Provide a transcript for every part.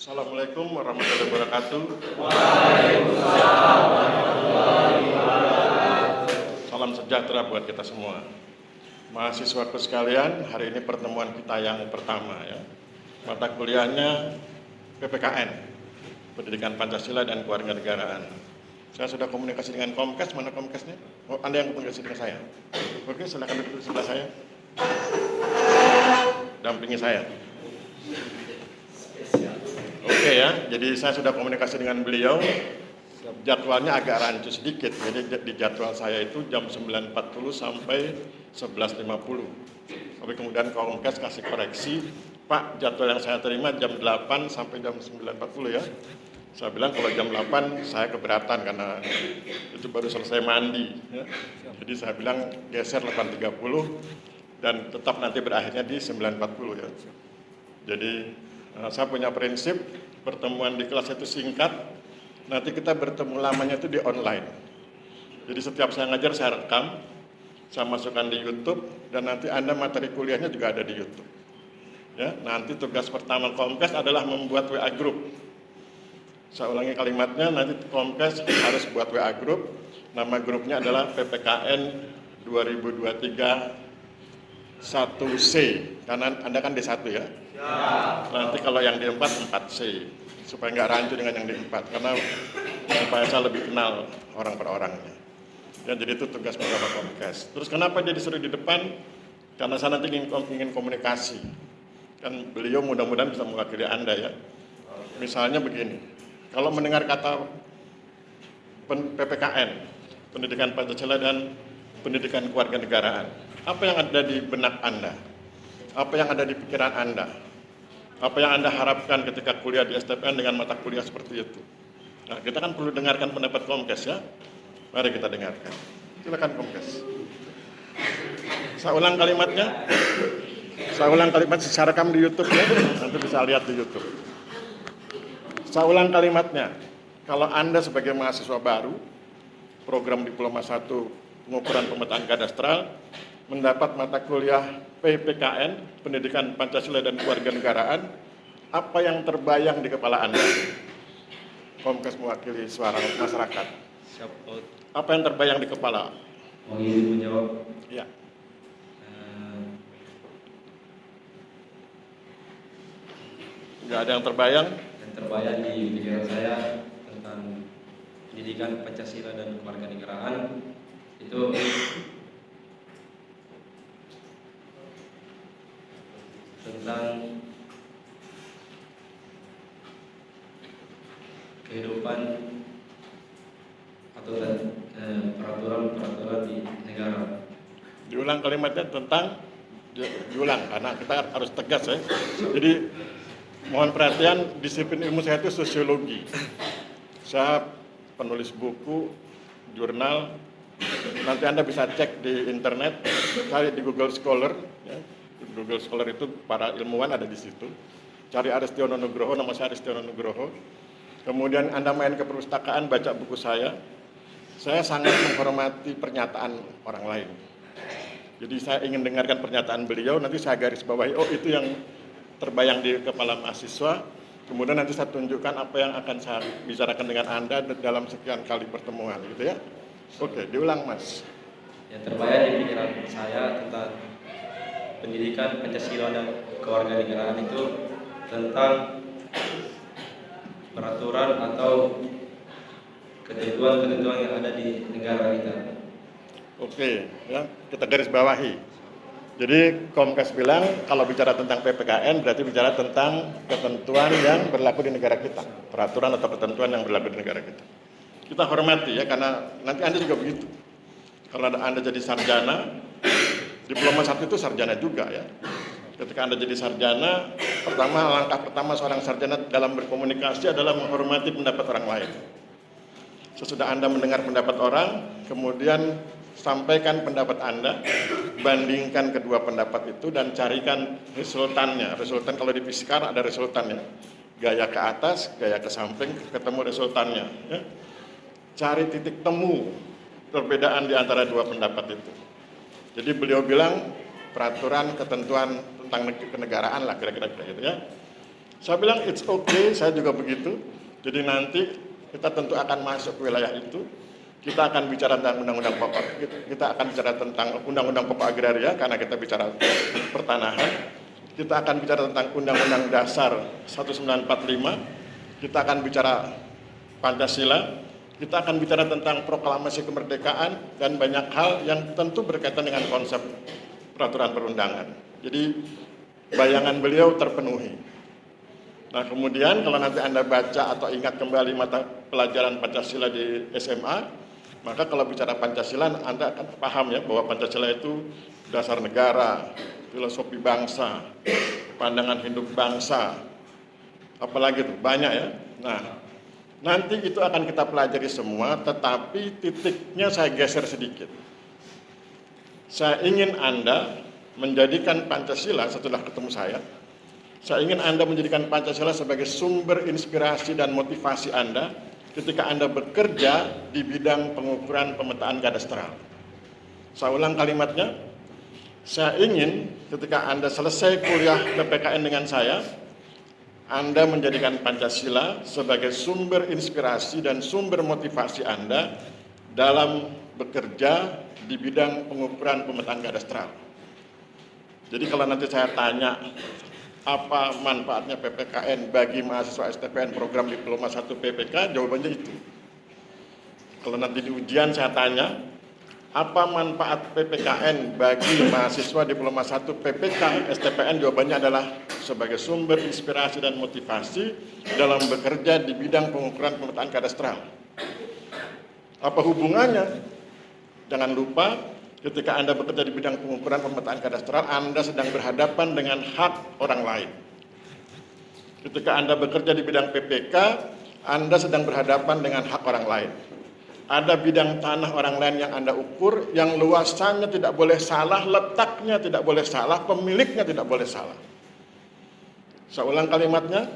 Assalamualaikum warahmatullahi wabarakatuh. Salam sejahtera buat kita semua. Mahasiswaku sekalian, hari ini pertemuan kita yang pertama ya. Mata kuliahnya PPKN, Pendidikan Pancasila dan Kewarganegaraan. Saya sudah komunikasi dengan Komkes, mana Komkesnya? Oh, Anda yang komunikasi dengan saya. Oke, silakan duduk di sebelah saya. Dampingi saya. Oke ya, jadi saya sudah komunikasi dengan beliau. Jadwalnya agak rancu sedikit, jadi di jadwal saya itu jam 9.40 sampai 11.50. Tapi kemudian Komkes kasih koreksi, Pak, jadwal yang saya terima jam 8 sampai jam 9.40 ya. Saya bilang kalau jam 8 saya keberatan karena itu baru selesai mandi ya. Jadi saya bilang geser 8.30 dan tetap nanti berakhirnya di 9.40 ya. Jadi saya punya prinsip pertemuan di kelas itu singkat, nanti kita bertemu lamanya itu di online. Jadi setiap saya ngajar saya rekam, saya masukkan di YouTube, dan nanti Anda materi kuliahnya juga ada di YouTube. Ya, nanti tugas pertama Komkes adalah membuat WA group. Saya ulangi kalimatnya, nanti Komkes harus buat WA group, nama grupnya adalah PPKN 2023 1C, karena Anda kan D1 ya. Nanti kalau yang D4, 4C, supaya nggak rancu dengan yang D4, karena supaya saya lebih kenal orang per orangnya. Ya, jadi itu tugas pertama Komkes. Terus kenapa dia disuruh di depan? Karena saya nanti ingin komunikasi. Kan beliau mudah-mudahan bisa mewakili Anda ya. Misalnya begini, kalau mendengar kata PPKN, Pendidikan Pancasila dan Pendidikan Kewarganegaraan, apa yang ada di benak Anda? Apa yang ada di pikiran Anda? Apa yang Anda harapkan ketika kuliah di STPN dengan mata kuliah seperti itu? Nah, kita kan perlu dengarkan pendapat Komkes ya. Mari kita dengarkan. Silakan Komkes. Saya ulang kalimatnya. Saya ulang kalimat secara rekam di YouTube ya. Nanti bisa lihat di YouTube. Saya ulang kalimatnya. Kalau Anda sebagai mahasiswa baru, program Diploma 1 pengukuran pemetaan kadastral, mendapat mata kuliah PPKN, Pendidikan Pancasila dan Kewarganegaraan, apa yang terbayang di kepala Anda? Komkes mewakili suara masyarakat. Apa yang terbayang di kepala? Mau izin menjawab? Ya. Nggak ada yang terbayang? Yang terbayang di pikiran saya tentang pendidikan Pancasila dan Kewarganegaraan itu tentang kehidupan atau peraturan-peraturan di negara. Diulang kalimatnya tentang, diulang karena kita harus tegas ya. Jadi mohon perhatian, disiplin ilmu saya itu sosiologi. Saya penulis buku, jurnal. Nanti Anda bisa cek di internet, cari di Google Scholar. Ya. Google Scholar itu para ilmuwan ada di situ. Cari Aristiono Nugroho, nama saya Aristiono Nugroho. Kemudian Anda main ke perpustakaan, baca buku saya. Saya sangat menghormati pernyataan orang lain. Jadi saya ingin dengarkan pernyataan beliau, nanti saya garis bawahi, oh itu yang terbayang di kepala mahasiswa. Kemudian nanti saya tunjukkan apa yang akan saya bicarakan dengan Anda dalam sekian kali pertemuan, gitu ya. Oke, diulang Mas. Yang terbayang di pikiran saya tentang pendidikan Pancasila dan Kewarganegaraan itu tentang peraturan atau ketentuan-ketentuan yang ada di negara kita. Oke, ya, kita garis bawahi. Jadi Komkes bilang kalau bicara tentang PPKN berarti bicara tentang ketentuan yang berlaku di negara kita, peraturan atau ketentuan yang berlaku di negara kita. Kita hormati ya, karena nanti Anda juga begitu. Kalau Anda jadi sarjana, Diploma 1 itu sarjana juga ya. Ketika Anda jadi sarjana, langkah pertama seorang sarjana dalam berkomunikasi adalah menghormati pendapat orang lain. Sesudah Anda mendengar pendapat orang, kemudian sampaikan pendapat Anda, bandingkan kedua pendapat itu dan carikan resultannya. Resultan kalau di fisikal ada resultannya. Gaya ke atas, gaya ke samping, ketemu resultannya. Ya. Cari titik temu perbedaan di antara dua pendapat itu. Jadi beliau bilang peraturan, ketentuan tentang kenegaraan lah kira-kira gitu ya. Saya bilang it's okay, saya juga begitu. Jadi nanti kita tentu akan masuk ke wilayah itu. Kita akan bicara tentang undang-undang pokok, kita akan bicara tentang undang-undang pokok agraria karena kita bicara pertanahan. Kita akan bicara tentang undang-undang dasar 1945. Kita akan bicara Pancasila. Kita akan bicara tentang proklamasi kemerdekaan dan banyak hal yang tentu berkaitan dengan konsep peraturan perundangan. Jadi bayangan beliau terpenuhi. Nah kemudian kalau nanti Anda baca atau ingat kembali mata pelajaran Pancasila di SMA, maka kalau bicara Pancasila Anda akan paham ya bahwa Pancasila itu dasar negara, filosofi bangsa, pandangan hidup bangsa, apalagi itu banyak ya. Nah nanti itu akan kita pelajari semua, tetapi titiknya saya geser sedikit. Saya ingin Anda menjadikan Pancasila setelah ketemu saya ingin Anda menjadikan Pancasila sebagai sumber inspirasi dan motivasi Anda ketika Anda bekerja di bidang pengukuran pemetaan kadastral. Saya ulang kalimatnya, saya ingin ketika Anda selesai kuliah PPKN dengan saya, Anda menjadikan Pancasila sebagai sumber inspirasi dan sumber motivasi Anda dalam bekerja di bidang pengukuran pemetaan kadastral. Jadi kalau nanti saya tanya, apa manfaatnya PPKN bagi mahasiswa STPN program Diploma 1 PPK? Jawabannya itu. Kalau nanti di ujian saya tanya, apa manfaat PPKN bagi mahasiswa Diploma 1 PPK STPN? Jawabannya adalah sebagai sumber inspirasi dan motivasi dalam bekerja di bidang pengukuran pemetaan kadastral. Apa hubungannya? Jangan lupa, ketika Anda bekerja di bidang pengukuran pemetaan kadastral, Anda sedang berhadapan dengan hak orang lain. Ketika Anda bekerja di bidang PPK, Anda sedang berhadapan dengan hak orang lain. Ada bidang tanah orang lain yang Anda ukur, yang luasannya tidak boleh salah, letaknya tidak boleh salah, pemiliknya tidak boleh salah. Saya ulang kalimatnya,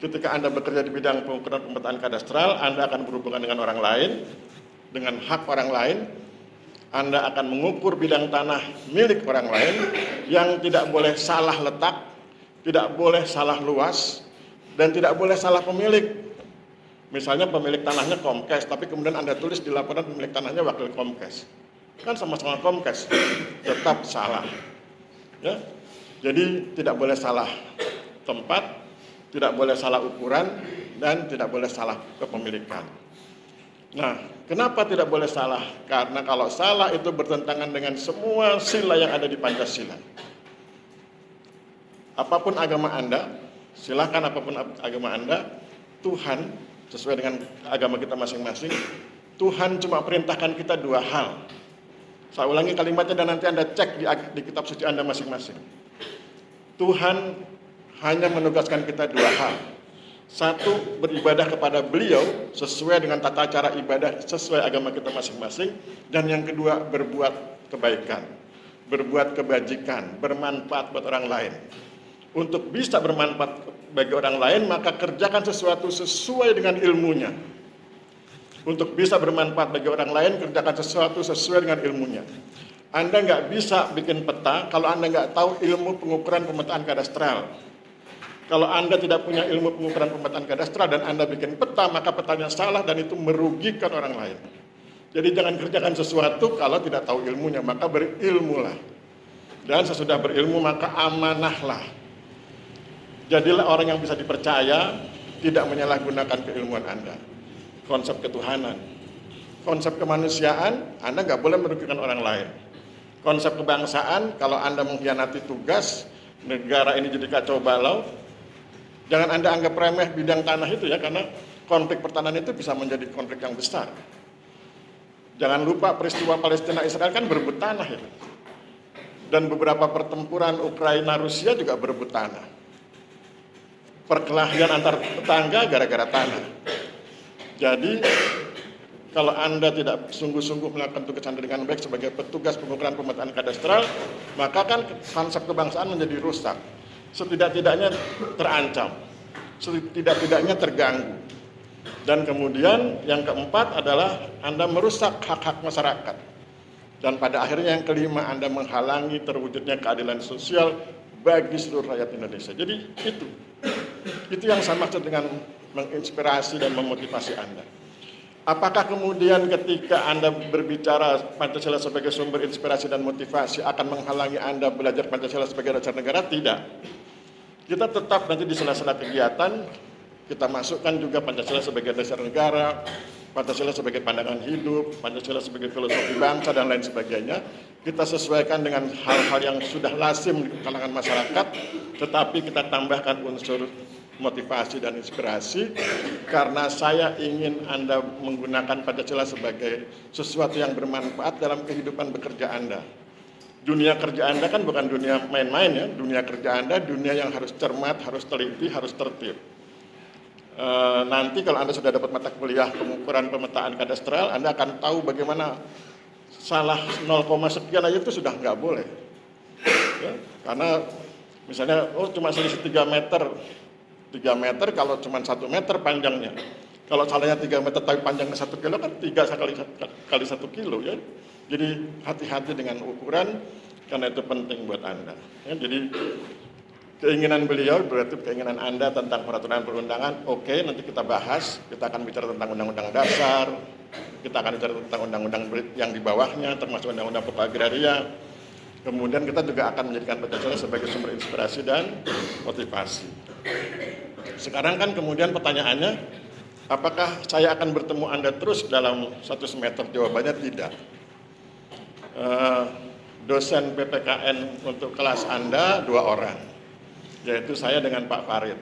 ketika Anda bekerja di bidang pengukuran pemetaan kadastral, Anda akan berhubungan dengan orang lain, dengan hak orang lain. Anda akan mengukur bidang tanah milik orang lain yang tidak boleh salah letak, tidak boleh salah luas, dan tidak boleh salah pemilik. Misalnya pemilik tanahnya Komkes, tapi kemudian Anda tulis di laporan pemilik tanahnya Wakil Komkes. Kan sama-sama Komkes, tetap salah. Ya? Jadi tidak boleh salah tempat, tidak boleh salah ukuran, dan tidak boleh salah kepemilikan. Nah, kenapa tidak boleh salah? Karena kalau salah itu bertentangan dengan semua sila yang ada di Pancasila. Apapun agama Anda, silakan apapun agama Anda, Tuhan, sesuai dengan agama kita masing-masing, Tuhan cuma perintahkan kita dua hal. Saya ulangi kalimatnya dan nanti Anda cek di kitab suci Anda masing-masing. Tuhan hanya menugaskan kita dua hal. Satu, beribadah kepada beliau sesuai dengan tata cara ibadah sesuai agama kita masing-masing. Dan yang kedua, berbuat kebaikan, berbuat kebajikan, bermanfaat buat orang lain. Untuk bisa bermanfaat bagi orang lain, maka kerjakan sesuatu sesuai dengan ilmunya. Untuk bisa bermanfaat bagi orang lain, kerjakan sesuatu sesuai dengan ilmunya. Anda nggak bisa bikin peta kalau Anda nggak tahu ilmu pengukuran pemetaan kadastral. Kalau Anda tidak punya ilmu pengukuran pemetaan kadastral dan Anda bikin peta, maka petanya salah dan itu merugikan orang lain. Jadi jangan kerjakan sesuatu kalau tidak tahu ilmunya, maka berilmulah. Dan sesudah berilmu maka amanahlah. Jadilah orang yang bisa dipercaya, tidak menyalahgunakan keilmuan Anda. Konsep ketuhanan, konsep kemanusiaan, Anda nggak boleh merugikan orang lain. Konsep kebangsaan, kalau Anda mengkhianati tugas, negara ini jadi kacau balau, jangan Anda anggap remeh bidang tanah itu ya, karena konflik pertanahan itu bisa menjadi konflik yang besar. Jangan lupa peristiwa Palestina Israel kan berebut tanah ya. Dan beberapa pertempuran Ukraina Rusia juga berebut tanah. Perkelahian antar tetangga gara-gara tanah. Jadi kalau Anda tidak sungguh-sungguh melakukan tugas Anda dengan baik sebagai petugas pengukuran pemetaan kadastral, maka kan konsep kebangsaan menjadi rusak. Setidak-tidaknya terancam, setidak-tidaknya terganggu. Dan kemudian yang keempat adalah Anda merusak hak-hak masyarakat. Dan pada akhirnya yang kelima, Anda menghalangi terwujudnya keadilan sosial bagi seluruh rakyat Indonesia. Jadi itu. Itu yang saya maksud dengan menginspirasi dan memotivasi Anda. Apakah kemudian ketika Anda berbicara Pancasila sebagai sumber inspirasi dan motivasi akan menghalangi Anda belajar Pancasila sebagai dasar negara? Tidak. Kita tetap nanti di sela-sela kegiatan, kita masukkan juga Pancasila sebagai dasar negara, Pancasila sebagai pandangan hidup, Pancasila sebagai filosofi bangsa, dan lain sebagainya. Kita sesuaikan dengan hal-hal yang sudah lazim di kalangan masyarakat, tetapi kita tambahkan unsur motivasi dan inspirasi, karena saya ingin Anda menggunakan Pancasila sebagai sesuatu yang bermanfaat dalam kehidupan bekerja Anda. Dunia kerja Anda kan bukan dunia main-main ya, dunia kerja Anda dunia yang harus cermat, harus teliti, harus tertib. Nanti kalau Anda sudah dapat mata kuliah pengukuran pemetaan kadastral, Anda akan tahu bagaimana salah 0, sekian aja itu sudah nggak boleh. Ya, karena misalnya, cuma selisih 3 meter, 3 meter kalau cuma 1 meter panjangnya. Kalau salahnya 3 meter tapi panjangnya 1 kilo kan 3 kali 1 kilo ya. Jadi hati-hati dengan ukuran, karena itu penting buat Anda. Ya, jadi keinginan beliau berarti keinginan Anda tentang peraturan perundangan, oke, nanti kita bahas. Kita akan bicara tentang undang-undang dasar, kita akan bicara tentang undang-undang yang di bawahnya, termasuk undang-undang pokok agraria. Kemudian kita juga akan menjadikan Pancasila sebagai sumber inspirasi dan motivasi. Sekarang kan kemudian pertanyaannya, apakah saya akan bertemu Anda terus dalam 1 semester? Jawabannya tidak. Dosen PPKN untuk kelas Anda 2 orang, yaitu saya dengan Pak Farid.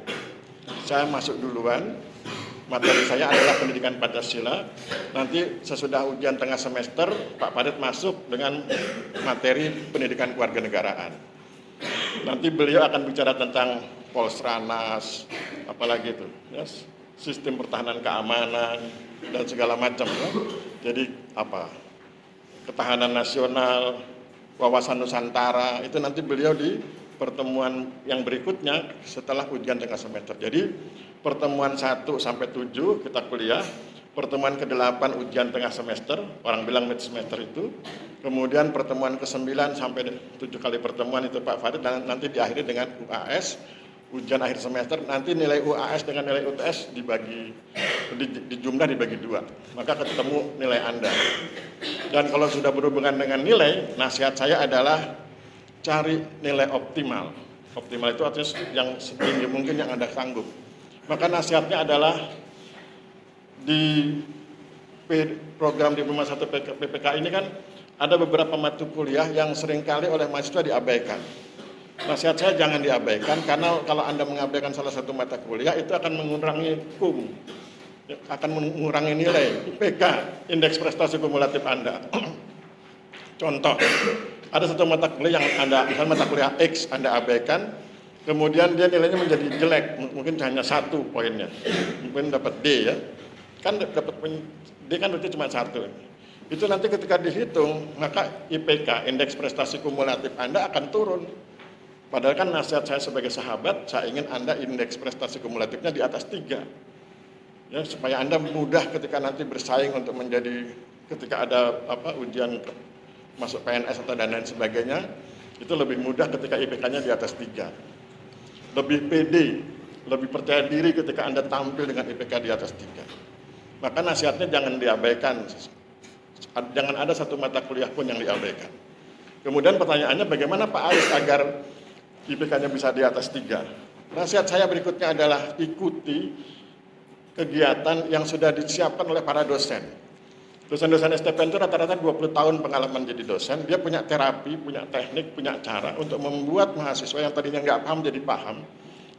Saya masuk duluan, materi saya adalah pendidikan Pancasila. Nanti sesudah ujian tengah semester, Pak Farid masuk dengan materi pendidikan kewarganegaraan. Nanti beliau akan bicara tentang Polsranas, apalagi itu, ya, sistem pertahanan keamanan, dan segala macam. Ya. Jadi ketahanan nasional, wawasan Nusantara, itu nanti beliau di pertemuan yang berikutnya setelah ujian tengah semester. Jadi pertemuan 1 sampai 7 kita kuliah, pertemuan ke-8 ujian tengah semester, orang bilang mid semester itu, kemudian pertemuan ke-9 sampai 7 kali pertemuan itu Pak Farid, dan nanti diakhiri dengan UAS, ujian akhir semester. Nanti nilai UAS dengan nilai UTS di jumlah dibagi 2, maka ketemu nilai Anda. Dan kalau sudah berhubungan dengan nilai, nasihat saya adalah cari nilai optimal. Optimal itu artinya yang setinggi mungkin yang Anda sanggup. Maka nasihatnya adalah di program Diploma 1 PPK ini kan ada beberapa mata kuliah yang seringkali oleh mahasiswa diabaikan. Nasihat saya jangan diabaikan, karena kalau Anda mengabaikan salah satu mata kuliah itu akan mengurangi KUM, akan mengurangi nilai IPK, indeks prestasi kumulatif Anda. Contoh, ada satu mata kuliah yang Anda, misalnya mata kuliah X Anda abaikan, kemudian dia nilainya menjadi jelek, mungkin hanya 1 poinnya, mungkin dapat D ya, kan dapat D kan berarti cuma 1. Itu nanti ketika dihitung, maka IPK, indeks prestasi kumulatif Anda akan turun. Padahal kan nasihat saya sebagai sahabat, saya ingin Anda indeks prestasi kumulatifnya di atas 3. Ya, supaya Anda mudah ketika nanti bersaing untuk menjadi, ketika ada ujian masuk PNS atau dan lain sebagainya, itu lebih mudah ketika IPK-nya di atas 3. Lebih pede, lebih percaya diri ketika Anda tampil dengan IPK di atas 3. Maka nasihatnya jangan diabaikan. Jangan ada satu mata kuliah pun yang diabaikan. Kemudian pertanyaannya, bagaimana Pak Aris agar IPK-nya bisa di atas 3? Nasihat saya berikutnya adalah ikuti kegiatan yang sudah disiapkan oleh para dosen. Dosen-dosen STPN itu rata-rata 20 tahun pengalaman jadi dosen. Dia punya terapi, punya teknik, punya cara untuk membuat mahasiswa yang tadinya nggak paham jadi paham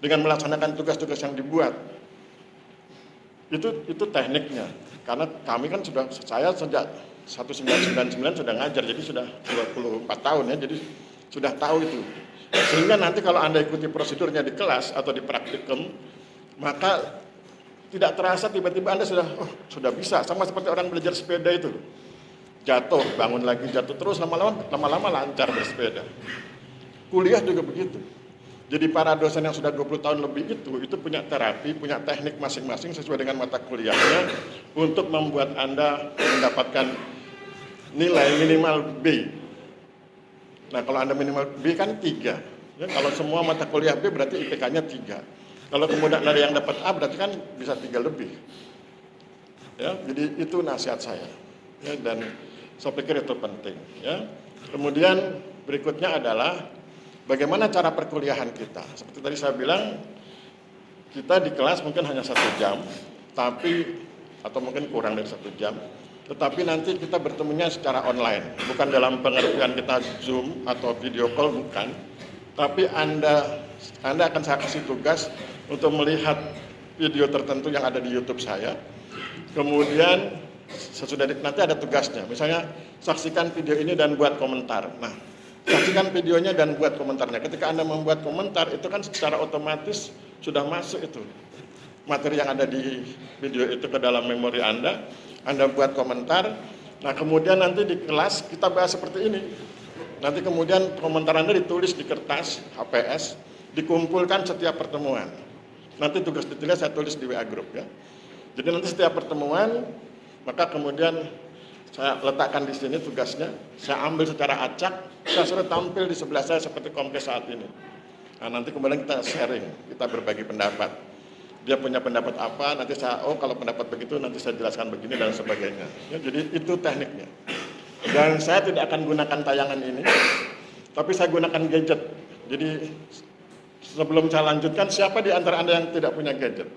dengan melaksanakan tugas-tugas yang dibuat. Itu tekniknya. Karena kami kan saya sejak 1999 sudah ngajar, jadi sudah 24 tahun ya, jadi sudah tahu itu. Sehingga nanti kalau Anda ikuti prosedurnya di kelas atau di praktikum, maka tidak terasa tiba-tiba Anda sudah bisa, sama seperti orang belajar sepeda itu. Jatuh, bangun lagi, jatuh terus, lama-lama lancar bersepeda. Kuliah juga begitu. Jadi para dosen yang sudah 20 tahun lebih itu punya terapi, punya teknik masing-masing sesuai dengan mata kuliahnya untuk membuat Anda mendapatkan nilai minimal B. Nah, kalau Anda minimal B kan 3. Ya, kalau semua mata kuliah B berarti IPK-nya 3. Kalau kemudian ada yang dapat A berarti kan bisa 3 lebih. Ya, jadi itu nasihat saya. Ya, dan saya pikir itu penting. Ya. Kemudian berikutnya adalah bagaimana cara perkuliahan kita. Seperti tadi saya bilang, kita di kelas mungkin hanya 1 jam, atau mungkin kurang dari 1 jam. Tetapi nanti kita bertemunya secara online, bukan dalam pengertian kita Zoom atau video call, bukan. Tapi Anda akan saya kasih tugas untuk melihat video tertentu yang ada di YouTube saya. Kemudian sesudah nanti ada tugasnya, misalnya saksikan video ini dan buat komentar. Nah, saksikan videonya dan buat komentarnya. Ketika Anda membuat komentar, itu kan secara otomatis sudah masuk itu materi yang ada di video itu ke dalam memori Anda buat komentar. Nah, kemudian nanti di kelas kita bahas seperti ini. Nanti kemudian komentar Anda ditulis di kertas HPS, dikumpulkan setiap pertemuan. Nanti tugas detailnya saya tulis di WA Group ya. Jadi nanti setiap pertemuan, maka kemudian saya letakkan di sini tugasnya, saya ambil secara acak, saya suruh tampil di sebelah saya seperti Komkes saat ini. Nah, nanti kemudian kita sharing, kita berbagi pendapat. Dia punya pendapat apa, nanti saya, kalau pendapat begitu, nanti saya jelaskan begini dan sebagainya. Ya, jadi itu tekniknya. Dan saya tidak akan gunakan tayangan ini, tapi saya gunakan gadget. Jadi sebelum saya lanjutkan, siapa di antara Anda yang tidak punya gadget?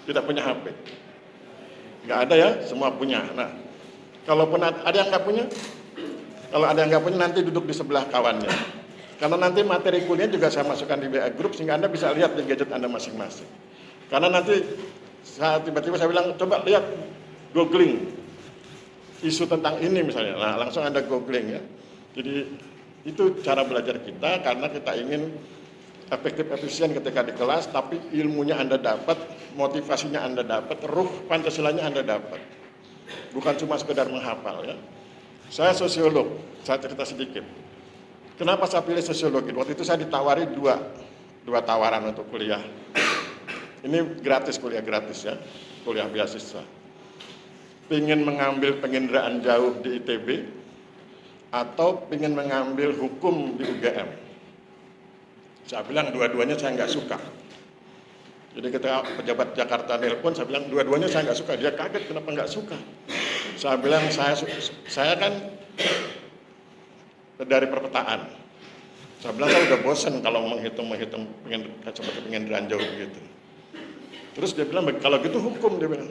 Tidak punya HP? Nggak ada ya, semua punya. Nah, kalaupun ada yang nggak punya, kalau ada yang nggak punya nanti duduk di sebelah kawannya. Karena nanti materi kuliah juga saya masukkan di WA Group sehingga Anda bisa lihat di gadget Anda masing-masing. Karena nanti tiba-tiba saya bilang, coba lihat, googling isu tentang ini misalnya. Nah, langsung Anda googling ya. Jadi itu cara belajar kita karena kita ingin efektif efisien ketika di kelas, tapi ilmunya Anda dapat, motivasinya Anda dapat, ruh Pancasilanya Anda dapat. Bukan cuma sekedar menghafal ya. Saya sosiolog, saya cerita sedikit. Kenapa saya pilih sosiologi? Waktu itu saya ditawari dua tawaran untuk kuliah. Ini gratis, kuliah gratis ya, kuliah beasiswa. Pengen mengambil penginderaan jauh di ITB, atau pengen mengambil hukum di UGM. Saya bilang dua-duanya saya nggak suka. Jadi ketika pejabat Jakarta nelpon, saya bilang dua-duanya saya nggak suka. Dia kaget kenapa nggak suka. Saya bilang saya kan dari perpetaan. Saya bilang saya udah bosan kalau menghitung seperti penginderaan jauh begitu. Terus dia bilang kalau gitu hukum, dia bilang.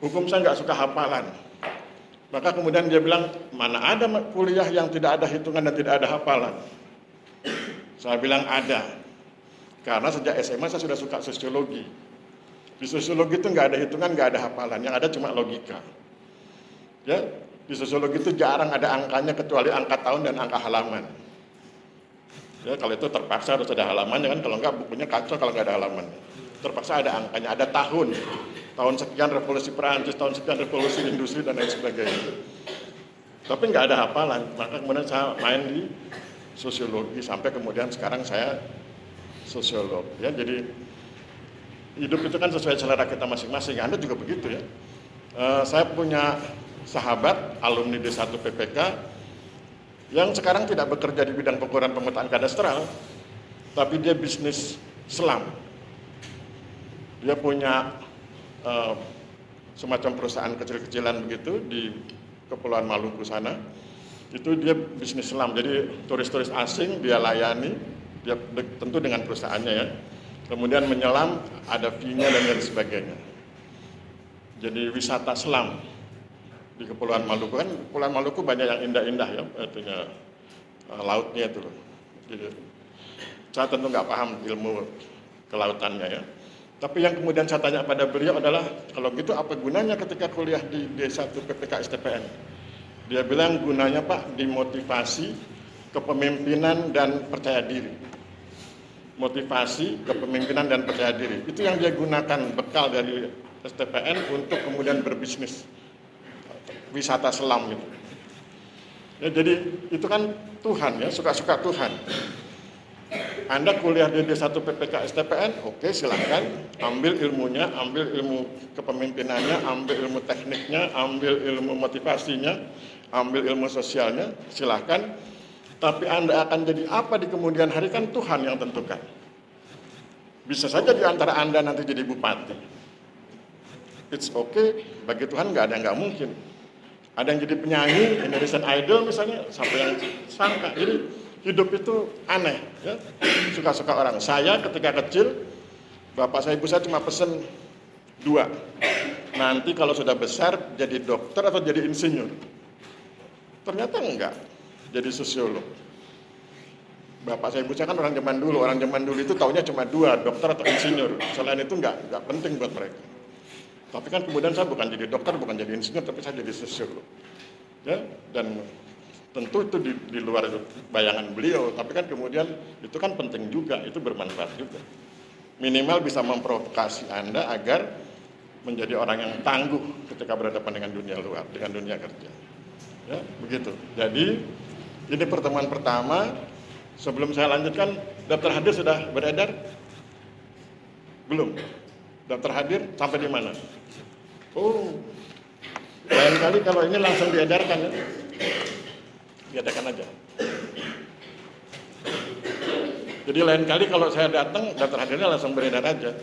Hukum saya nggak suka hafalan. Maka kemudian dia bilang mana ada kuliah yang tidak ada hitungan dan tidak ada hafalan. Saya bilang ada, karena sejak SMA saya sudah suka sosiologi. Di sosiologi itu nggak ada hitungan, nggak ada hafalan, yang ada cuma logika. Ya, di sosiologi itu jarang ada angkanya kecuali angka tahun dan angka halaman. Ya, kalau itu terpaksa harus ada halamannya kan, kalau nggak bukunya kacau kalau nggak ada halaman. Terpaksa ada angkanya, ada tahun sekian revolusi Perancis, tahun sekian revolusi industri dan lain sebagainya. Tapi nggak ada hafalan, maka kemudian saya main di sosiologi sampai kemudian sekarang saya sosiolog ya. Jadi hidup itu kan sesuai selera kita masing-masing. Anda juga begitu ya. Saya punya sahabat alumni D1 PPK yang sekarang tidak bekerja di bidang pengukuran pemetaan kadastral, tapi dia bisnis selam. Dia punya semacam perusahaan kecil-kecilan begitu di Kepulauan Maluku sana. Itu dia bisnis selam, jadi turis-turis asing dia layani, dia tentu dengan perusahaannya ya. Kemudian menyelam, ada fee-nya dan lain sebagainya. Jadi wisata selam di Kepulauan Maluku, kan Kepulauan Maluku banyak yang indah-indah ya, artinya lautnya itu. Jadi saya tentu nggak paham ilmu kelautannya ya. Tapi yang kemudian saya tanya pada beliau adalah, kalau gitu apa gunanya ketika kuliah di D1 PPK STPN? Dia bilang gunanya Pak dimotivasi kepemimpinan dan percaya diri. Motivasi kepemimpinan dan percaya diri. Itu yang dia gunakan bekal dari STPN untuk kemudian berbisnis wisata selam gitu. Ya, jadi itu kan Tuhan ya, suka-suka Tuhan. Anda kuliah di D1 PPK STPN, oke silahkan, ambil ilmunya, ambil ilmu kepemimpinannya, ambil ilmu tekniknya, ambil ilmu motivasinya, ambil ilmu sosialnya, silahkan. Tapi Anda akan jadi apa di kemudian hari kan Tuhan yang tentukan. Bisa saja di antara Anda nanti jadi bupati. It's okay, bagi Tuhan nggak ada yang nggak mungkin. Ada yang jadi penyanyi, Indonesian Idol misalnya, sampai yang sangka. Jadi hidup itu aneh, ya. Suka-suka orang. Saya ketika kecil, bapak saya ibu saya cuma pesen 2. Nanti kalau sudah besar jadi dokter atau jadi insinyur. Ternyata enggak, jadi sosiolog. Bapak saya ibu saya kan orang zaman dulu itu taunya cuma 2, dokter atau insinyur. Selain itu enggak penting buat mereka. Tapi kan kemudian saya bukan jadi dokter, bukan jadi insinyur, tapi saya jadi sosiolog. Ya, dan tentu itu di luar bayangan beliau, tapi kan kemudian itu kan penting juga, itu bermanfaat juga. Minimal bisa memprovokasi Anda agar menjadi orang yang tangguh ketika berhadapan dengan dunia luar, dengan dunia kerja. Ya, begitu. Jadi ini pertemuan pertama. Sebelum saya lanjutkan, daftar hadir sudah beredar? Belum. Daftar hadir sampai di mana? Oh, lain kali kalau ini langsung diedarkan ya. Diadakan aja. Jadi lain kali kalau saya datang, daftar hadirnya langsung beredar aja.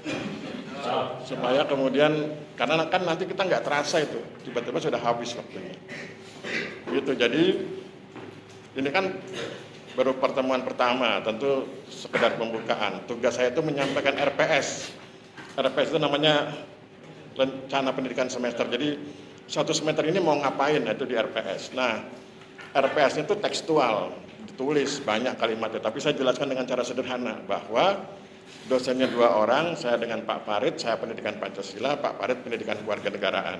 Supaya kemudian, karena kan nanti kita nggak terasa itu, tiba-tiba sudah habis waktunya. Gitu, jadi ini kan baru pertemuan pertama, tentu sekedar pembukaan. Tugas saya itu menyampaikan RPS. RPS itu namanya rencana pendidikan semester. Jadi satu semester ini mau ngapain, itu di RPS. Nah, RPS itu tekstual, ditulis banyak kalimatnya, tapi saya jelaskan dengan cara sederhana bahwa dosennya 2 orang, saya dengan Pak Farid, saya pendidikan Pancasila, Pak Farid pendidikan kewarganegaraan.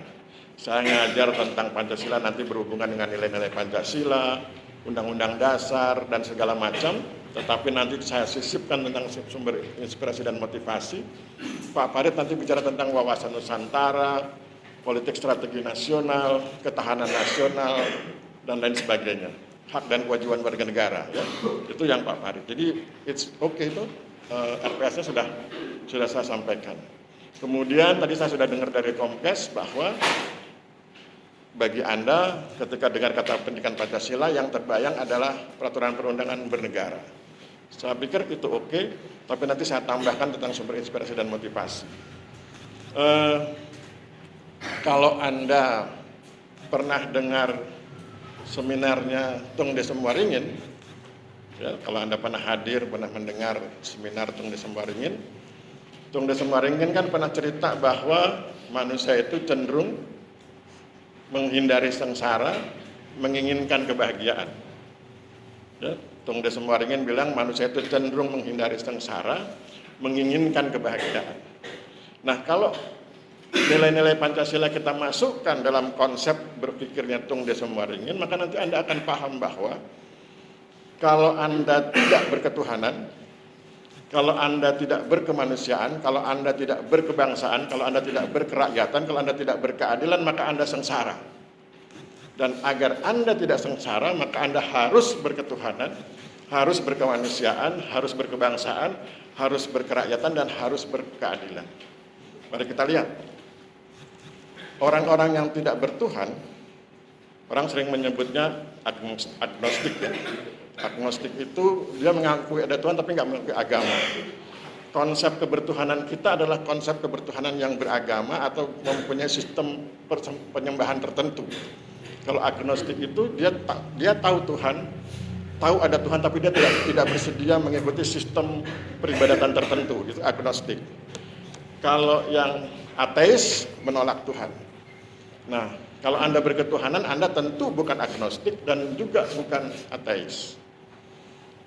Saya ngajar tentang Pancasila nanti berhubungan dengan nilai-nilai Pancasila, Undang-Undang Dasar dan segala macam, tetapi nanti saya sisipkan tentang sumber inspirasi dan motivasi. Pak Farid nanti bicara tentang wawasan Nusantara, politik strategi nasional, ketahanan nasional, dan lain sebagainya. Hak dan kewajiban warga negara, ya. Itu yang Pak Farid. Jadi it's okay itu, RPS-nya sudah saya sampaikan. Kemudian tadi saya sudah dengar dari Komkes bahwa bagi Anda ketika dengar kata pendidikan Pancasila yang terbayang adalah peraturan perundangan bernegara. Saya pikir itu oke, tapi nanti saya tambahkan tentang sumber inspirasi dan motivasi. Kalau Anda pernah dengar seminarnya Tung Desem Waringin, ya, kalau Anda pernah hadir, pernah mendengar seminar Tung Desem Waringin, Tung Desem Waringin kan pernah cerita bahwa manusia itu cenderung menghindari sengsara, menginginkan kebahagiaan. Ya, Tung Desem Waringin bilang manusia itu cenderung menghindari sengsara, menginginkan kebahagiaan. Nah, kalau nilai-nilai Pancasila kita masukkan dalam konsep berpikirnya Tung Desem Waringin, maka nanti Anda akan paham bahwa kalau Anda tidak berketuhanan, kalau Anda tidak berkemanusiaan, kalau Anda tidak berkebangsaan, kalau Anda tidak berkerakyatan, kalau Anda tidak berkeadilan, maka Anda sengsara. Dan agar Anda tidak sengsara, maka Anda harus berketuhanan, harus berkemanusiaan, harus berkebangsaan, harus berkerakyatan, dan harus berkeadilan. Mari kita lihat. Orang-orang yang tidak bertuhan, orang sering menyebutnya agnostik, ya. Agnostik itu dia mengakui ada Tuhan tapi nggak mengakui agama. Konsep kebertuhanan kita adalah konsep kebertuhanan yang beragama atau mempunyai sistem penyembahan tertentu. Kalau agnostik itu dia tahu Tuhan, tahu ada Tuhan tapi dia tidak bersedia mengikuti sistem peribadatan tertentu. Itu agnostik. Kalau yang ateis menolak Tuhan. Nah, kalau Anda berketuhanan, Anda tentu bukan agnostik dan juga bukan ateis.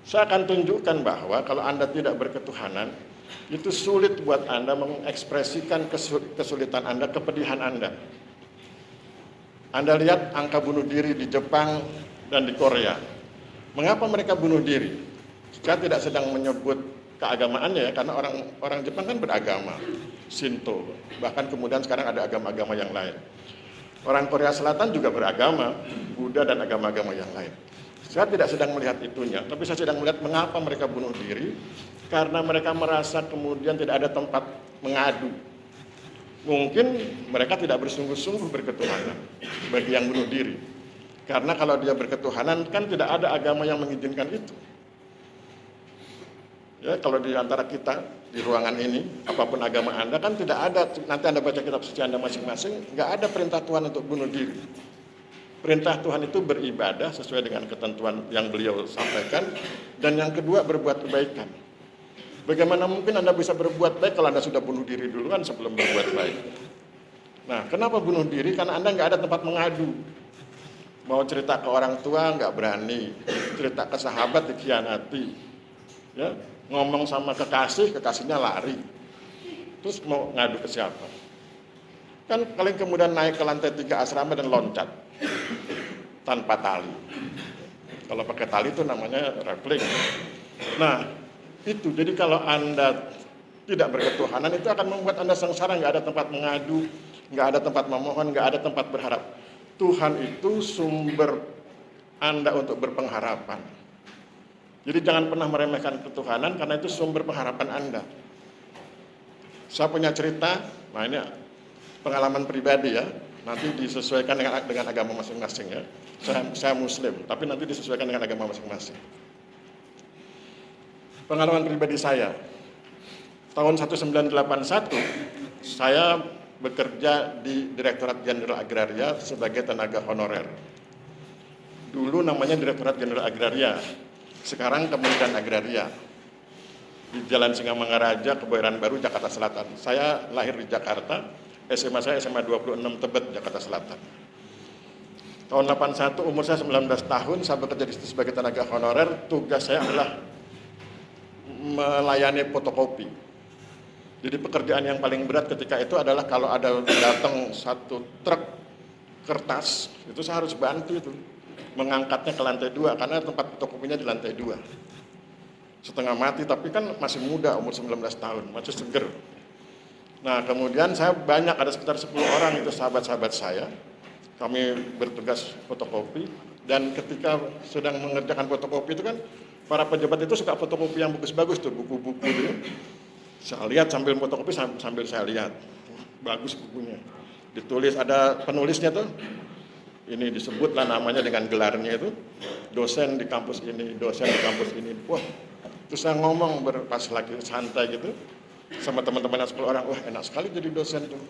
Saya akan tunjukkan bahwa kalau Anda tidak berketuhanan, itu sulit buat Anda mengekspresikan kesulitan Anda, kepedihan Anda. Anda lihat angka bunuh diri di Jepang dan di Korea. Mengapa mereka bunuh diri? Saya tidak sedang menyebut keagamaannya ya, karena orang Jepang kan beragama, Shinto. Bahkan kemudian sekarang ada agama-agama yang lain. Orang Korea Selatan juga beragama, Buddha dan agama-agama yang lain. Saya tidak sedang melihat itunya, tapi saya sedang melihat mengapa mereka bunuh diri, karena mereka merasa kemudian tidak ada tempat mengadu. Mungkin mereka tidak bersungguh-sungguh berketuhanan bagi yang bunuh diri. Karena kalau dia berketuhanan kan tidak ada agama yang mengizinkan itu. Ya, kalau di antara kita di ruangan ini, apapun agama Anda kan tidak ada, nanti Anda baca kitab suci Anda masing-masing, nggak ada perintah Tuhan untuk bunuh diri. Perintah Tuhan itu beribadah sesuai dengan ketentuan yang beliau sampaikan, dan yang kedua berbuat kebaikan. Bagaimana mungkin Anda bisa berbuat baik kalau Anda sudah bunuh diri duluan sebelum berbuat baik? Nah, kenapa bunuh diri? Karena Anda nggak ada tempat mengadu. Mau cerita ke orang tua nggak berani, cerita ke sahabat dikhianati, ya, ngomong sama kekasih, kekasihnya lari. Terus mau ngadu ke siapa? Kan paling kemudian naik ke lantai 3 asrama dan loncat tanpa tali. Kalau pakai tali itu namanya rappelling. Nah, itu jadi kalau Anda tidak berketuhanan itu akan membuat Anda sengsara, nggak ada tempat mengadu, nggak ada tempat memohon, nggak ada tempat berharap. Tuhan itu sumber Anda untuk berpengharapan. Jadi jangan pernah meremehkan ketuhanan karena itu sumber pengharapan Anda. Saya punya cerita, nah ini pengalaman pribadi ya, nanti disesuaikan dengan agama masing-masing ya. Saya Muslim, tapi nanti disesuaikan dengan agama masing-masing. Pengalaman pribadi saya, tahun 1981, saya bekerja di Direktorat Jenderal Agraria sebagai tenaga honorer. Dulu namanya Direktorat Jenderal Agraria, sekarang Kementerian Agraria. Di Jalan Singamangaraja, Kebayoran Baru, Jakarta Selatan. Saya lahir di Jakarta, SMA saya SMA 26 Tebet, Jakarta Selatan. Tahun 81, umur saya 19 tahun, saya bekerja di situ sebagai tenaga honorer. Tugas saya adalah melayani fotokopi. Jadi pekerjaan yang paling berat ketika itu adalah kalau ada datang satu truk kertas, itu saya harus bantu itu. Mengangkatnya ke lantai 2, karena tempat fotokopinya di lantai 2. Setengah mati, tapi kan masih muda, umur 19 tahun, masih seger. Nah, kemudian saya banyak, ada sekitar 10 orang itu sahabat-sahabat saya. Kami bertugas fotokopi, dan ketika sedang mengerjakan fotokopi itu kan, para pejabat itu suka fotokopi yang bagus-bagus tuh, buku-buku itu. Saya lihat sambil fotokopi, sambil saya lihat. Bagus bukunya. Ditulis, ada penulisnya tuh. Ini disebutlah namanya dengan gelarnya itu. Dosen di kampus ini, dosen di kampus ini. Wah, terus saya ngomong pas lagi santai gitu. Sama teman-teman yang 10 orang, wah enak sekali jadi dosen tuh.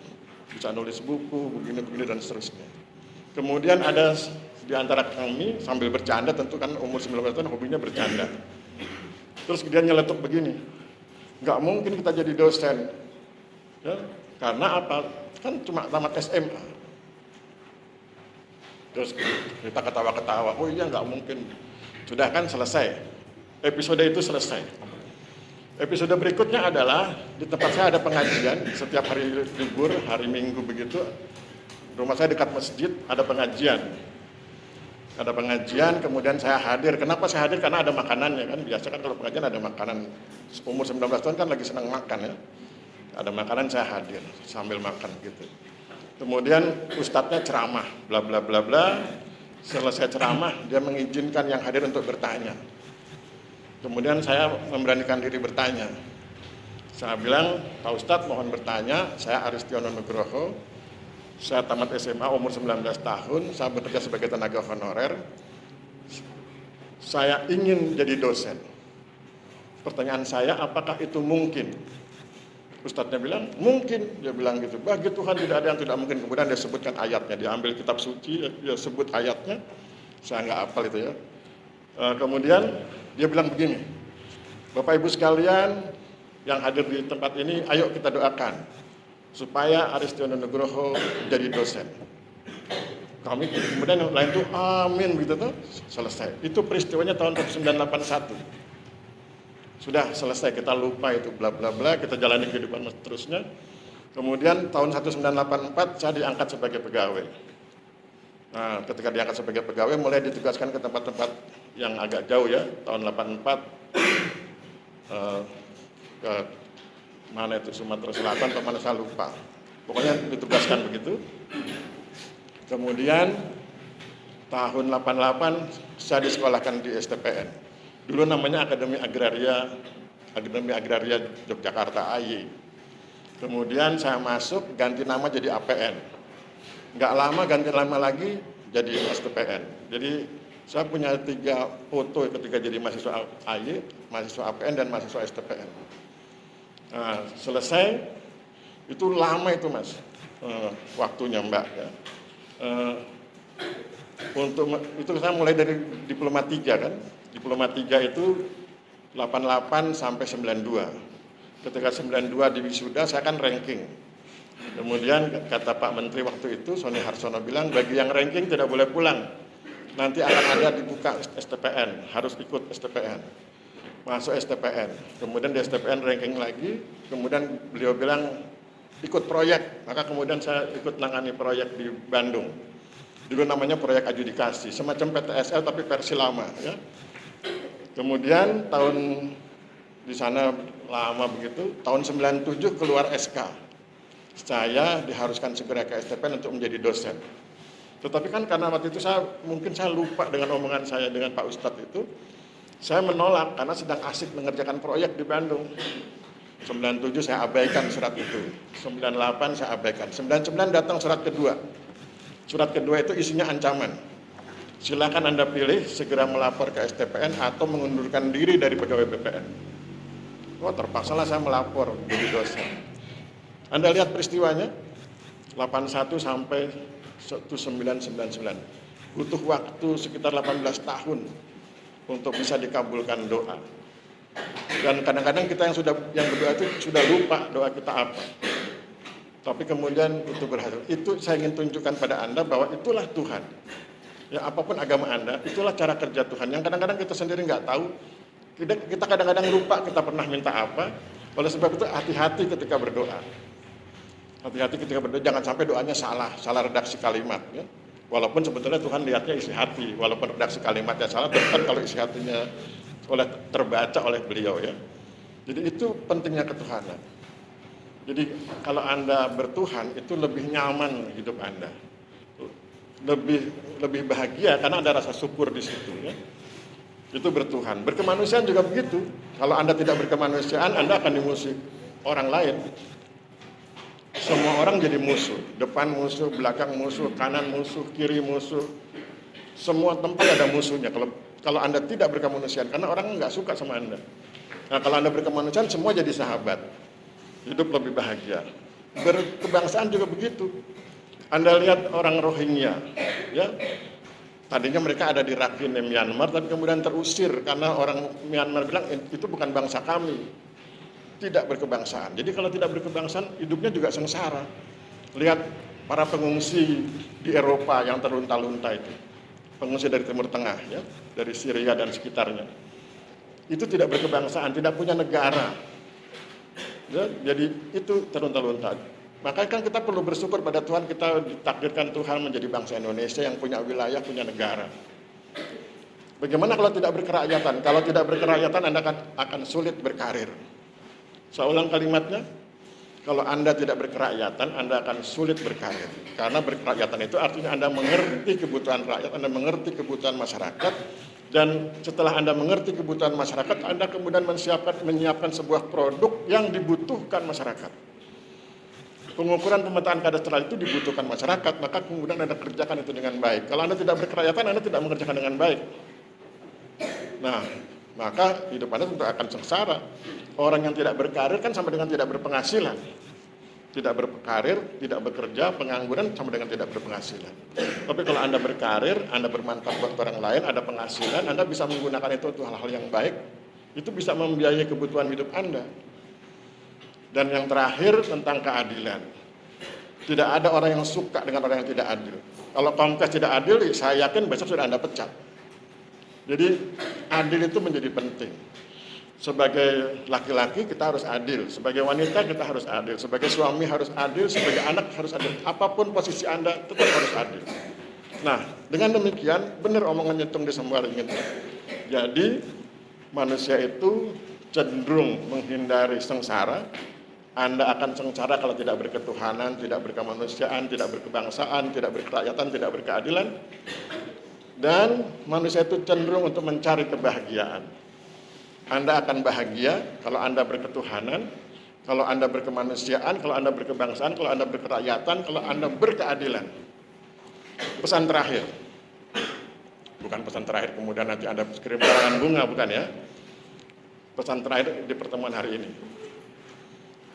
Bisa nulis buku, begini-begini dan seterusnya. Kemudian ada di antara kami sambil bercanda, tentu kan umur 19 tahun hobinya bercanda. Terus dia nyeletuk begini, nggak mungkin kita jadi dosen, ya, karena apa? Kan cuma tamat SMA. Terus kita ketawa-ketawa, oh iya nggak mungkin. Sudah kan selesai, episode itu selesai. Episode berikutnya adalah di tempat saya ada pengajian setiap hari libur, hari Minggu begitu. Rumah saya dekat masjid, ada pengajian. Ada pengajian, kemudian saya hadir. Kenapa saya hadir? Karena ada makanannya kan. Biasa kan kalau pengajian ada makanan. Umur 19 tahun kan lagi senang makan ya. Ada makanan, saya hadir sambil makan gitu. Kemudian ustadznya ceramah, bla bla bla bla. Selesai ceramah, dia mengizinkan yang hadir untuk bertanya. Kemudian saya memberanikan diri bertanya. Saya bilang, Pak Ustadz mohon bertanya, saya Aristiono Nugroho. Saya tamat SMA umur 19 tahun, saya bekerja sebagai tenaga honorer. Saya ingin jadi dosen. Pertanyaan saya, apakah itu mungkin? Ustadznya bilang, mungkin. Dia bilang gitu, bagi Tuhan tidak ada yang tidak mungkin. Kemudian dia sebutkan ayatnya, dia ambil kitab suci, dia sebut ayatnya. Saya nggak hafal itu ya. Kemudian dia bilang begini, Bapak Ibu sekalian yang hadir di tempat ini, ayo kita doakan supaya Aristiono Nugroho jadi dosen. Kami kemudian yang lain tuh amin gitu tuh, selesai. Itu peristiwanya tahun 1981. Sudah selesai, kita lupa itu bla bla bla, kita jalani kehidupan terusnya. Kemudian tahun 1984 saya diangkat sebagai pegawai. Nah, ketika diangkat sebagai pegawai mulai ditugaskan ke tempat-tempat yang agak jauh ya. Tahun 84 ke mana itu, Sumatera Selatan atau mana saya lupa. Pokoknya ditugaskan begitu. Kemudian tahun 88 saya disekolahkan di STPN. Dulu namanya Akademi Agraria Yogyakarta AY. Kemudian saya masuk ganti nama jadi APN. Nggak lama ganti nama lagi jadi STPN. Jadi Saya punya 3 foto ketika jadi mahasiswa AY, mahasiswa APN, dan mahasiswa STPN. Nah, selesai, itu lama itu Mas, waktunya Mbak. Ya. Untuk itu saya mulai dari Diploma 3 kan. Diploma 3 itu 88 sampai 92. Ketika 92 di wisuda, saya kan ranking. Kemudian kata Pak Menteri waktu itu, Sony Harsono bilang, bagi yang ranking tidak boleh pulang. Nanti akan ada dibuka STPN, harus ikut STPN. Masuk STPN, kemudian di STPN ranking lagi, kemudian beliau bilang ikut proyek, maka kemudian saya ikut nangani proyek di Bandung. Dulu namanya proyek adjudikasi, semacam PTSL tapi versi lama. Ya. Kemudian tahun di sana lama begitu, tahun 97 keluar SK. Saya diharuskan segera ke STPN untuk menjadi dosen. Tetapi kan karena waktu itu mungkin saya lupa dengan omongan saya dengan Pak Ustadz itu, saya menolak karena sedang asik mengerjakan proyek di Bandung. 97 saya abaikan surat itu, 98 saya abaikan, 99 datang surat kedua. Surat kedua itu isinya ancaman. Silakan Anda pilih segera melapor ke STPN atau mengundurkan diri dari pegawai BPN. Oh, terpaksalah saya melapor jadi dosen. Anda lihat peristiwanya, 81 sampai 1999. Butuh waktu sekitar 18 tahun untuk bisa dikabulkan doa. Dan kadang-kadang kita yang berdoa itu sudah lupa doa kita apa. Tapi kemudian itu berhasil. Itu saya ingin tunjukkan pada Anda bahwa itulah Tuhan. Ya, apapun agama Anda, itulah cara kerja Tuhan. Yang kadang-kadang kita sendiri nggak tahu. Kita kadang-kadang lupa kita pernah minta apa. Oleh sebab itu hati-hati ketika berdoa. Hati-hati ketika berdoa, jangan sampai doanya salah redaksi kalimat. Ya. Walaupun sebetulnya Tuhan lihatnya isi hati, walaupun redaksi kalimatnya salah, tetap kalau isi hatinya terbaca oleh beliau. Ya. Jadi itu pentingnya ketuhanan. Jadi kalau Anda bertuhan itu lebih nyaman hidup Anda, lebih bahagia karena ada rasa syukur di situ. Ya. Itu bertuhan. Berkemanusiaan juga begitu. Kalau Anda tidak berkemanusiaan, Anda akan dimusuhi orang lain. Semua orang jadi musuh, depan musuh, belakang musuh, kanan musuh, kiri musuh. Semua tempat ada musuhnya. Kalau Anda tidak berkemanusiaan, karena orang nggak suka sama Anda. Nah, kalau Anda berkemanusiaan, semua jadi sahabat. Hidup lebih bahagia. Berkebangsaan juga begitu. Anda lihat orang Rohingya, ya. Tadinya mereka ada di Rakhine, Myanmar, tapi kemudian terusir karena orang Myanmar bilang itu bukan bangsa kami. Tidak berkebangsaan. Jadi kalau tidak berkebangsaan, hidupnya juga sengsara. Lihat para pengungsi di Eropa yang terlunta-lunta itu. Pengungsi dari Timur Tengah, ya, dari Syria dan sekitarnya. Itu tidak berkebangsaan, tidak punya negara. Ya, jadi itu terlunta-lunta. Makanya kan kita perlu bersyukur pada Tuhan, kita ditakdirkan Tuhan menjadi bangsa Indonesia yang punya wilayah, punya negara. Bagaimana kalau tidak berkerakyatan? Kalau tidak berkerakyatan, Anda akan sulit berkarir. Saya ulang kalimatnya, kalau Anda tidak berkerakyatan, Anda akan sulit berkarir. Karena berkerakyatan itu artinya Anda mengerti kebutuhan rakyat, Anda mengerti kebutuhan masyarakat, dan setelah Anda mengerti kebutuhan masyarakat, Anda kemudian menyiapkan sebuah produk yang dibutuhkan masyarakat. Pengukuran pemetaan kadastral itu dibutuhkan masyarakat, maka kemudian Anda kerjakan itu dengan baik. Kalau Anda tidak berkerakyatan, Anda tidak mengerjakan dengan baik. Nah, maka hidup Anda tentu akan sengsara. Orang yang tidak berkarir kan sama dengan tidak berpenghasilan. Tidak berkarir, tidak bekerja, pengangguran sama dengan tidak berpenghasilan. Tapi kalau Anda berkarir, Anda bermanfaat buat orang lain, ada penghasilan, Anda bisa menggunakan itu untuk hal-hal yang baik, itu bisa membiayai kebutuhan hidup Anda. Dan yang terakhir tentang keadilan. Tidak ada orang yang suka dengan orang yang tidak adil. Kalau Kompas tidak adil, saya yakin besok sudah Anda pecat. Jadi adil itu menjadi penting. Sebagai laki-laki kita harus adil, sebagai wanita kita harus adil, sebagai suami harus adil, sebagai anak harus adil. Apapun posisi Anda tetap harus adil. Nah, dengan demikian benar omongan Nyetung di Sembaring itu. Jadi manusia itu cenderung menghindari sengsara. Anda akan sengsara kalau tidak berketuhanan, tidak berkemanusiaan, tidak berkebangsaan, tidak berkerakyatan, tidak berkeadilan. Dan manusia itu cenderung untuk mencari kebahagiaan. Anda akan bahagia kalau Anda berketuhanan, kalau Anda berkemanusiaan, kalau Anda berkebangsaan, kalau Anda berkerakyatan, kalau Anda berkeadilan. Pesan terakhir Bukan pesan terakhir kemudian nanti Anda kirim karangan bunga, bukan ya. Pesan terakhir di pertemuan hari ini.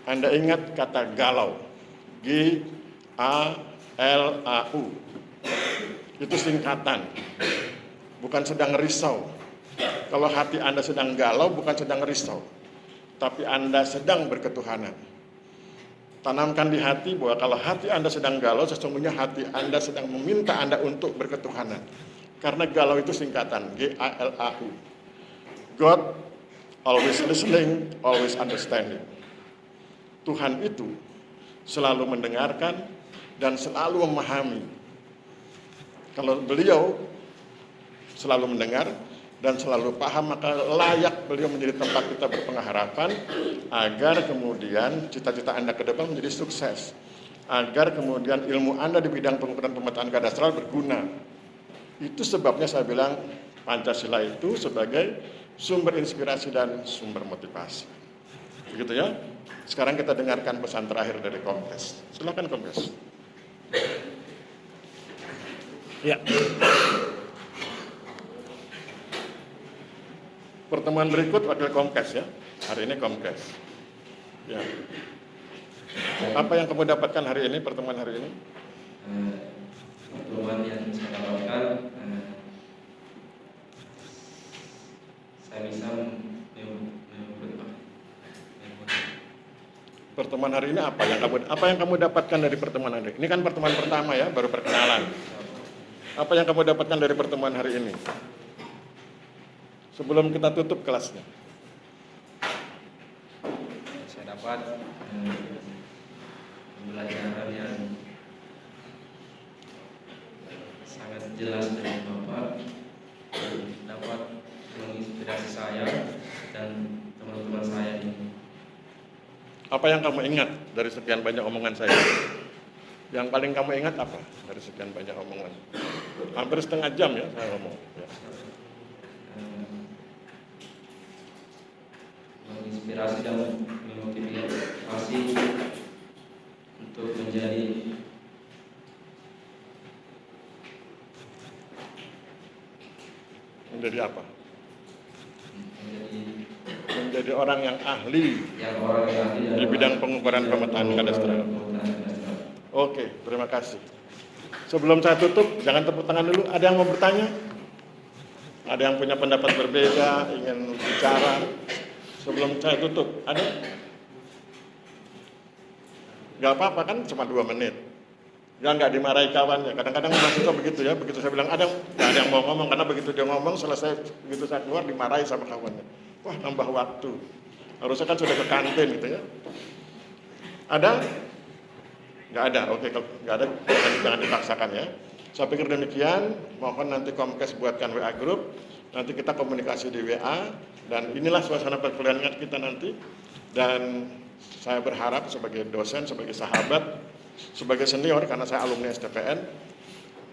Anda ingat kata galau, G-A-L-A-U. Itu singkatan, bukan sedang risau. Kalau hati Anda sedang galau, bukan sedang risau, tapi Anda sedang berketuhanan. Tanamkan di hati bahwa kalau hati Anda sedang galau, sesungguhnya hati Anda sedang meminta Anda untuk berketuhanan. Karena galau itu singkatan, G-A-L-A-U. God always listening, always understanding. Tuhan itu selalu mendengarkan dan selalu memahami. Kalau beliau selalu mendengar dan selalu paham, maka layak beliau menjadi tempat kita berpengharapan agar kemudian cita-cita Anda ke depan menjadi sukses. Agar kemudian ilmu Anda di bidang pengukuran pemetaan kadastral berguna. Itu sebabnya saya bilang Pancasila itu sebagai sumber inspirasi dan sumber motivasi. Begitu ya. Sekarang kita dengarkan pesan terakhir dari Kompes. Silakan Kompes. Ya. Pertemuan berikut wakil Kompes ya. Hari ini Kompes. Ya. Apa yang kamu dapatkan hari ini, pertemuan hari ini? Pertemuan yang saya dapatkan, saya bisa Pertemuan hari ini apa yang kamu dapatkan dari pertemuan hari ini? Ini kan pertemuan pertama ya, baru perkenalan. Apa yang kamu dapatkan dari pertemuan hari ini? Sebelum kita tutup kelasnya. saya dapat pembelajaran yang sangat jelas dari Bapak, dapat menginspirasi saya dan teman-teman saya ini. Apa yang kamu ingat dari sekian banyak omongan saya? Yang paling kamu ingat apa dari sekian banyak omongan? Hampir setengah jam ya saya ngomong. Ya. Menginspirasi dan memotivasi untuk menjadi apa? Menjadi orang yang ahli di bidang pengukuran pemetaan kadastral. Oke, terima kasih. Sebelum saya tutup, jangan tepuk tangan dulu. Ada yang mau bertanya? Ada yang punya pendapat berbeda, ingin bicara? Sebelum saya tutup, ada? Gak apa-apa kan, cuma 2 menit. Ya nggak dimarahi kawannya. Kadang-kadang mahasiswa begitu ya. Begitu saya bilang ada yang mau ngomong, karena begitu dia ngomong selesai, begitu saya keluar dimarahi sama kawannya. Wah, nambah waktu. Harusnya kan sudah ke kantin gitu ya. Ada? Nggak ada. Oke, kalau nggak ada jangan dipaksakan ya. Saya pikir demikian. Mohon nanti Komkes buatkan WA group. Nanti kita komunikasi di WA. Dan inilah suasana perkuliahan kita nanti. Dan saya berharap sebagai dosen, sebagai sahabat, sebagai senior, karena saya alumni STPN,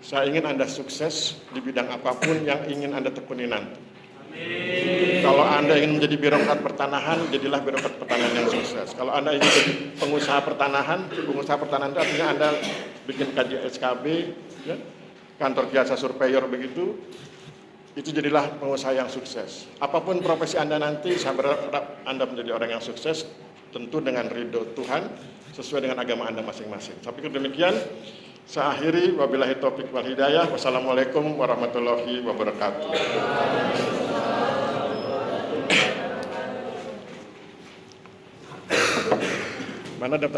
saya ingin Anda sukses di bidang apapun yang ingin Anda tekuni nanti. Amin. Kalau Anda ingin menjadi birokrat pertanahan, jadilah birokrat pertanahan yang sukses. Kalau Anda ingin jadi pengusaha pertanahan itu artinya Anda bikin kaji SKB, ya, kantor jasa surveyor begitu, itu jadilah pengusaha yang sukses. Apapun profesi Anda nanti, saya berharap Anda menjadi orang yang sukses, tentu dengan ridho Tuhan, sesuai dengan agama Anda masing-masing. Saya pikir demikian. Saya akhiri, wabillahi taufiq wal hidayah. Wassalamualaikum warahmatullahi wabarakatuh. Mana daftar?